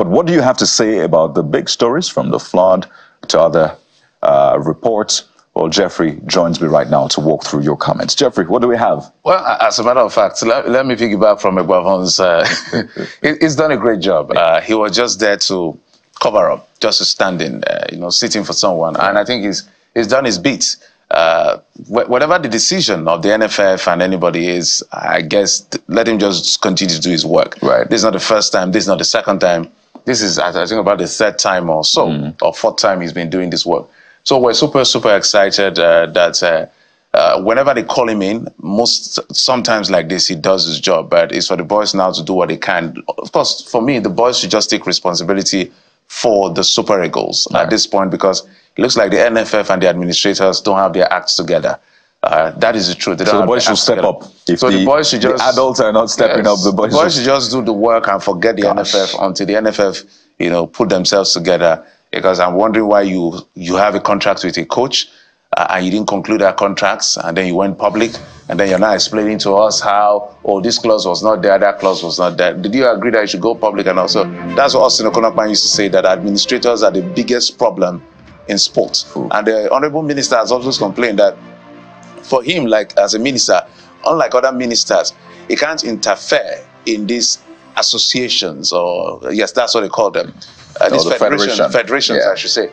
But what do you have to say about the big stories from the flood to other reports? Well, Jeffrey joins me right now to walk through your comments. Jeffrey, what do we have? Well, as a matter of fact, let me piggyback from Egbavon's. He's done a great job. He was just there to cover up, just standing, sitting for someone. And I think he's done his bit. Whatever the decision of the NFF and anybody is, I guess, let him just continue to do his work. Right. This is not the first time. This is not the second time. This is, I think, about the third time or so, or fourth time he's been doing this work. So we're super, super excited that whenever they call him in, sometimes like this, he does his job. But it's for the boys now to do what they can. Of course, for me, the boys should just take responsibility for the Super Eagles at this point, because it looks like the NFF and the administrators don't have their acts together. That is the truth. So the boys should step up. If the boys should just, the adults are not stepping up, the boys should just do the work and forget the NFF until the NFF, put themselves together. Because I'm wondering why you have a contract with a coach and you didn't conclude that contracts, and then you went public, and then you're now explaining to us how, this clause was not there, that clause was not there. Did you agree that you should go public? And also, that's what Austin Okonakpan used to say, that administrators are the biggest problem in sports. And the Honorable Minister has always complained that for him, like as a minister, unlike other ministers, he can't interfere in these associations, or yes, that's what they call them. These federations, I should say,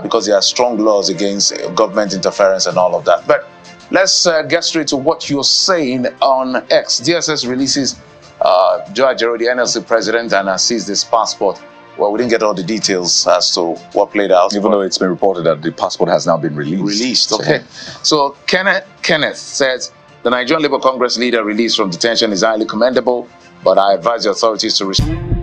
because there are strong laws against government interference and all of that. But let's get straight to what you're saying on X. DSS releases Joe Ajero, the NLC president, and seized his passport. Well, we didn't get all the details as to what played out. Even though it's been reported that the passport has now been released. Okay. So Kenneth says, the Nigerian Labour Congress leader released from detention is highly commendable, but I advise the authorities to respond.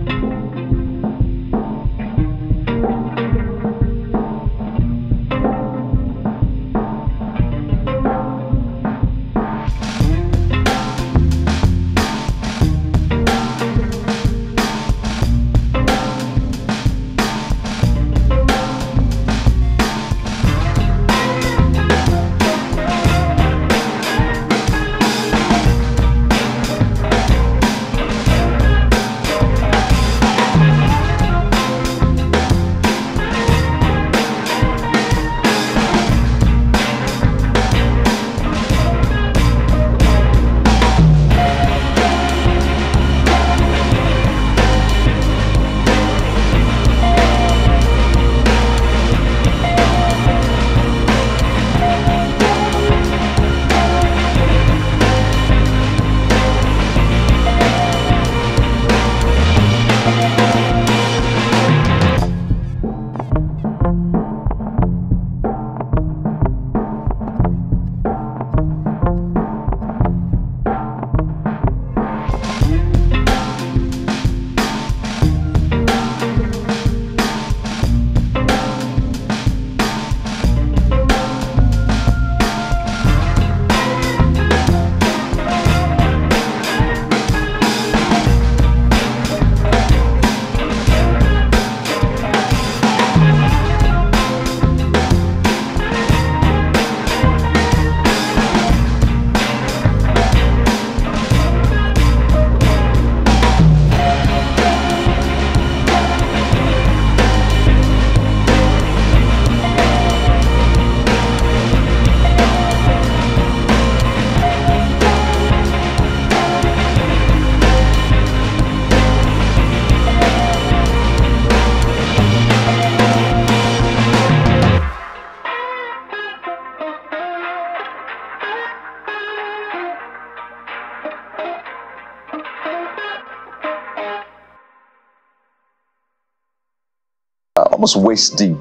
Almost waist deep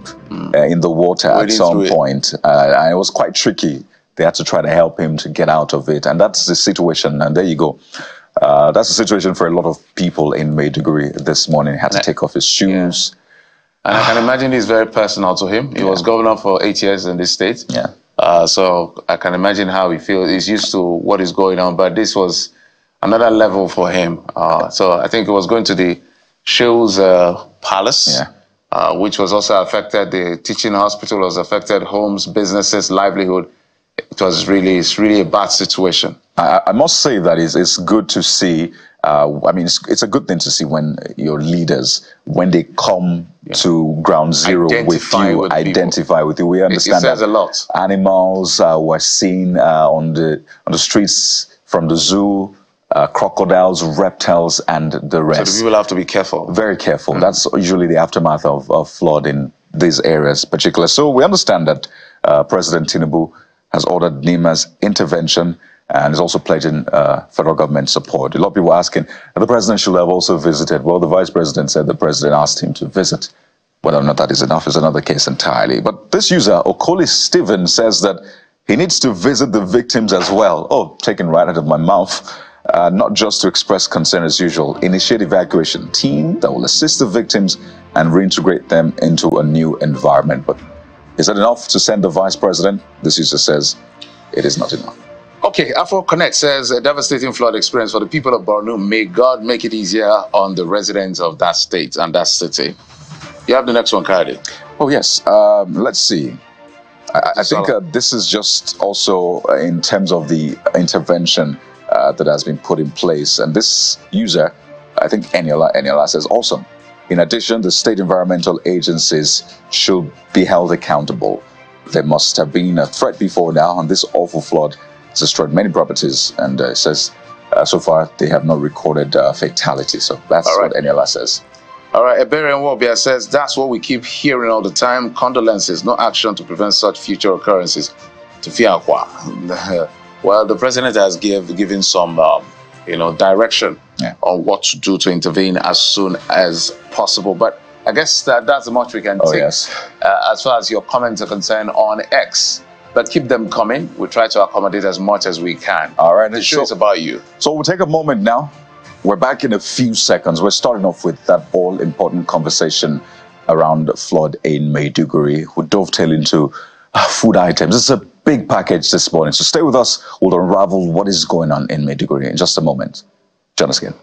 in the water at some point. And it was quite tricky. They had to try to help him to get out of it. And that's the situation. And there you go. That's the situation for a lot of people in Maiduguri this morning. He had to take off his shoes. And I can imagine it's very personal to him. He was governor for 8 years in this state. So I can imagine how he feels. He's used to what is going on. But this was another level for him. So I think it was going to the Shew's Palace. Which was also affected. The teaching hospital was affected, homes, businesses, livelihood. it's really a bad situation. I must say that it's good to see. I mean, it's a good thing to see when your leaders, when they come to ground zero identify with you. We understand it says a lot. Animals were seen on the streets from the zoo, crocodiles, reptiles, and the rest. So the people have to be careful. Very careful. That's usually the aftermath of flood in these areas, particularly. So we understand that President Tinubu has ordered NEMA's intervention and is also pledging federal government support. A lot of people are asking, the president should have also visited. Well, the vice president said the president asked him to visit. Whether or not that is enough is another case entirely. But this user, Okoli Steven, says that he needs to visit the victims as well. Oh, taken right out of my mouth. Not just to express concern as usual. Initiate evacuation team that will assist the victims and reintegrate them into a new environment. But is that enough to send the vice president? This user says it is not enough. Okay, Afro Connect says a devastating flood experience for the people of Borno. May God make it easier on the residents of that state and that city. You have the next one, Kadi. Oh, yes. Let's see. I think this is just also in terms of the intervention that has been put in place. And this user, I think Eniola says, awesome. In addition, the state environmental agencies should be held accountable. There must have been a threat before now, and this awful flood has destroyed many properties. And it says, so far, they have not recorded fatality. So that's what Eniola says. All right, Eberian Wobia says, that's what we keep hearing all the time. Condolences, no action to prevent such future occurrences. To Fiakwa. Well, the president has given some, direction on what to do to intervene as soon as possible. But I guess that's much we can take as far as your comments are concerned on X. But keep them coming. We try to accommodate as much as we can. All right. The show is about you. So we'll take a moment now. We're back in a few seconds. We're starting off with that all-important conversation around flood in Maiduguri. We'll dovetail into food items. It's a big package this morning. So stay with us. We'll unravel what is going on in Maiduguri in just a moment. Join us again.